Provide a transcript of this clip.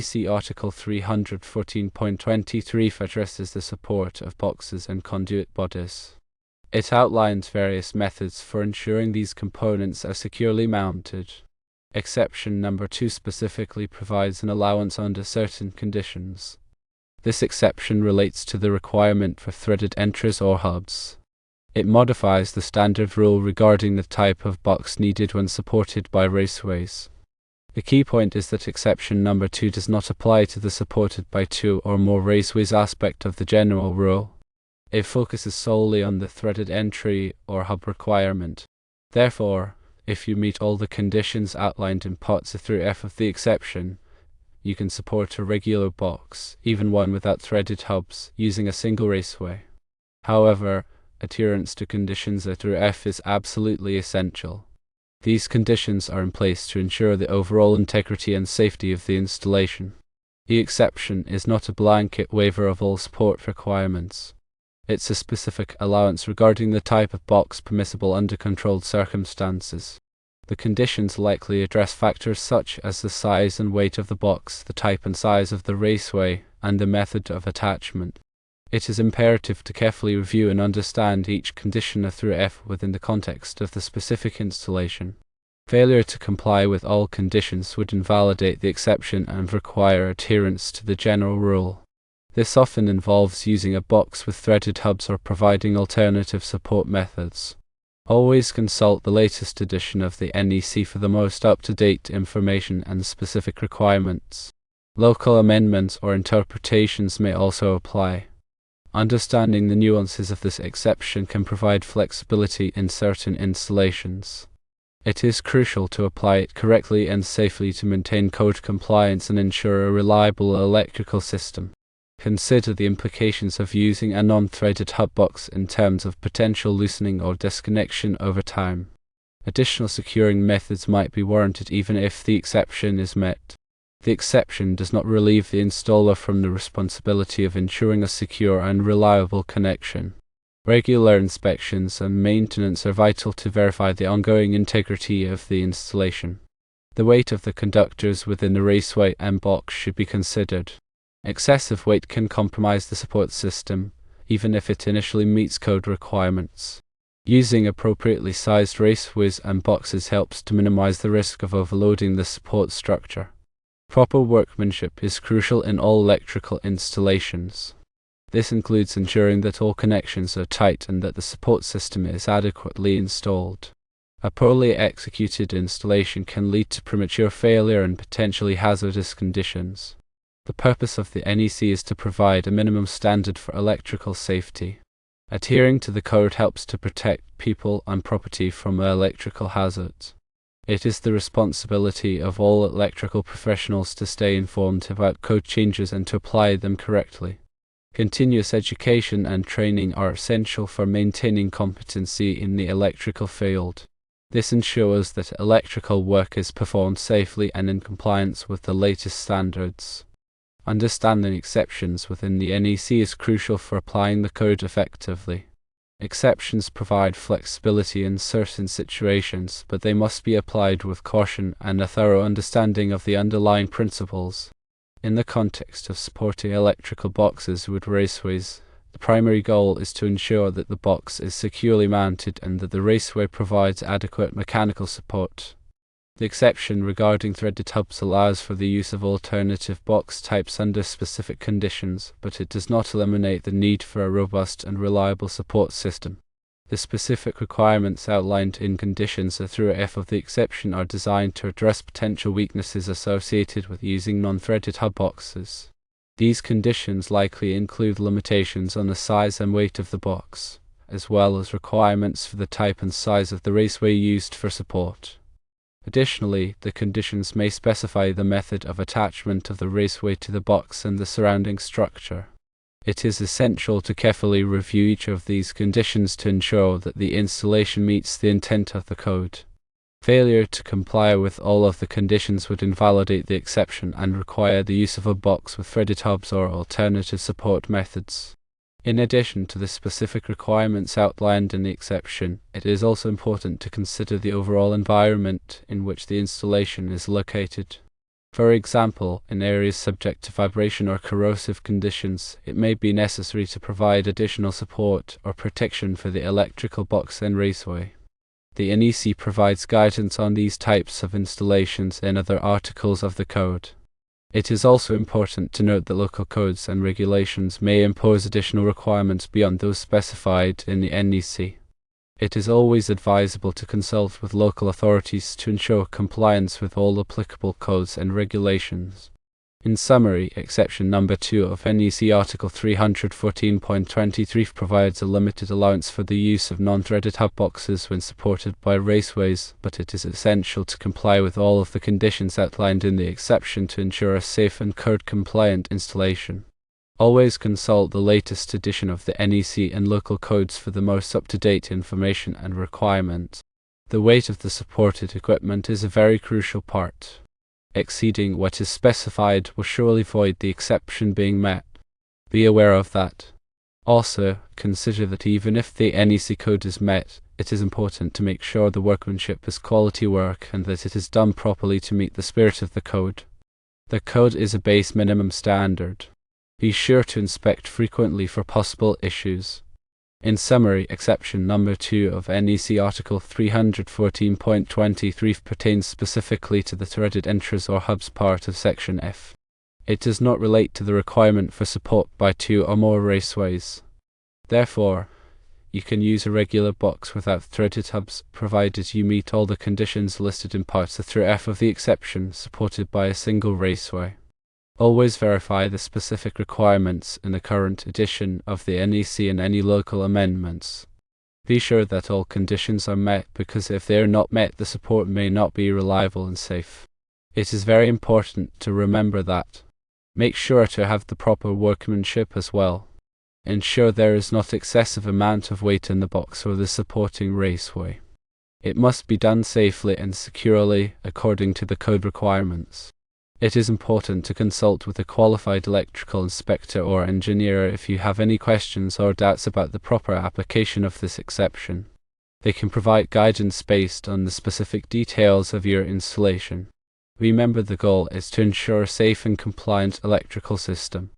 NEC Article 314.23 addresses the support of boxes and conduit bodies. It outlines various methods for ensuring these components are securely mounted. Exception number 2 specifically provides an allowance under certain conditions. This exception relates to the requirement for threaded entries or hubs. It modifies the standard rule regarding the type of box needed when supported by raceways. The key point is that exception number 2 does not apply to the supported by 2 or more raceways aspect of the general rule. It focuses solely on the threaded entry or hub requirement. Therefore, if you meet all the conditions outlined in parts through F of the exception, you can support a regular box, even one without threaded hubs, using a single raceway. However, adherence to conditions through F is absolutely essential. These conditions are in place to ensure the overall integrity and safety of the installation. The exception is not a blanket waiver of all support requirements. It's a specific allowance regarding the type of box permissible under controlled circumstances. The conditions likely address factors such as the size and weight of the box, the type and size of the raceway, and the method of attachment. It is imperative to carefully review and understand each condition through F within the context of the specific installation. Failure to comply with all conditions would invalidate the exception and require adherence to the general rule. This often involves using a box with threaded hubs or providing alternative support methods. Always consult the latest edition of the NEC for the most up-to-date information and specific requirements. Local amendments or interpretations may also apply. Understanding the nuances of this exception can provide flexibility in certain installations. It is crucial to apply it correctly and safely to maintain code compliance and ensure a reliable electrical system. Consider the implications of using a non-threaded hub box in terms of potential loosening or disconnection over time. Additional securing methods might be warranted even if the exception is met. The exception does not relieve the installer from the responsibility of ensuring a secure and reliable connection. Regular inspections and maintenance are vital to verify the ongoing integrity of the installation. The weight of the conductors within the raceway and box should be considered. Excessive weight can compromise the support system, even if it initially meets code requirements. Using appropriately sized raceways and boxes helps to minimize the risk of overloading the support structure. Proper workmanship is crucial in all electrical installations. This includes ensuring that all connections are tight and that the support system is adequately installed. A poorly executed installation can lead to premature failure and potentially hazardous conditions. The purpose of the NEC is to provide a minimum standard for electrical safety. Adhering to the code helps to protect people and property from electrical hazards. It is the responsibility of all electrical professionals to stay informed about code changes and to apply them correctly. Continuous education and training are essential for maintaining competency in the electrical field. This ensures that electrical work is performed safely and in compliance with the latest standards. Understanding exceptions within the NEC is crucial for applying the code effectively. Exceptions provide flexibility in certain situations, but they must be applied with caution and a thorough understanding of the underlying principles. In the context of supporting electrical boxes with raceways, the primary goal is to ensure that the box is securely mounted and that the raceway provides adequate mechanical support. The exception regarding threaded hubs allows for the use of alternative box types under specific conditions, but it does not eliminate the need for a robust and reliable support system. The specific requirements outlined in conditions through F of the exception are designed to address potential weaknesses associated with using non-threaded hub boxes. These conditions likely include limitations on the size and weight of the box, as well as requirements for the type and size of the raceway used for support. Additionally, the conditions may specify the method of attachment of the raceway to the box and the surrounding structure. It is essential to carefully review each of these conditions to ensure that the installation meets the intent of the code. Failure to comply with all of the conditions would invalidate the exception and require the use of a box with threaded hubs or alternative support methods. In addition to the specific requirements outlined in the exception, it is also important to consider the overall environment in which the installation is located. For example, in areas subject to vibration or corrosive conditions, it may be necessary to provide additional support or protection for the electrical box and raceway. The NEC provides guidance on these types of installations in other articles of the code. It is also important to note that local codes and regulations may impose additional requirements beyond those specified in the NEC. It is always advisable to consult with local authorities to ensure compliance with all applicable codes and regulations. In summary, exception number 2 of NEC Article 314.23 provides a limited allowance for the use of non-threaded hub boxes when supported by raceways, but it is essential to comply with all of the conditions outlined in the exception to ensure a safe and code-compliant installation. Always consult the latest edition of the NEC and local codes for the most up-to-date information and requirements. The weight of the supported equipment is a very crucial part. Exceeding what is specified will surely void the exception being met. Be aware of that. Also, consider that even if the NEC code is met, it is important to make sure the workmanship is quality work and that it is done properly to meet the spirit of the code. The code is a base minimum standard. Be sure to inspect frequently for possible issues. In summary, exception number 2 of NEC Article 314.23 pertains specifically to the threaded entries or hubs part of Section F. It does not relate to the requirement for support by 2 or more raceways. Therefore, you can use a regular box without threaded hubs, provided you meet all the conditions listed in parts 1 through F of the exception supported by a single raceway. Always verify the specific requirements in the current edition of the NEC and any local amendments. Be sure that all conditions are met, because if they are not met, the support may not be reliable and safe. It is very important to remember that. Make sure to have the proper workmanship as well. Ensure there is not excessive amount of weight in the box or the supporting raceway. It must be done safely and securely according to the code requirements. It is important to consult with a qualified electrical inspector or engineer if you have any questions or doubts about the proper application of this exception. They can provide guidance based on the specific details of your installation. Remember, the goal is to ensure a safe and compliant electrical system.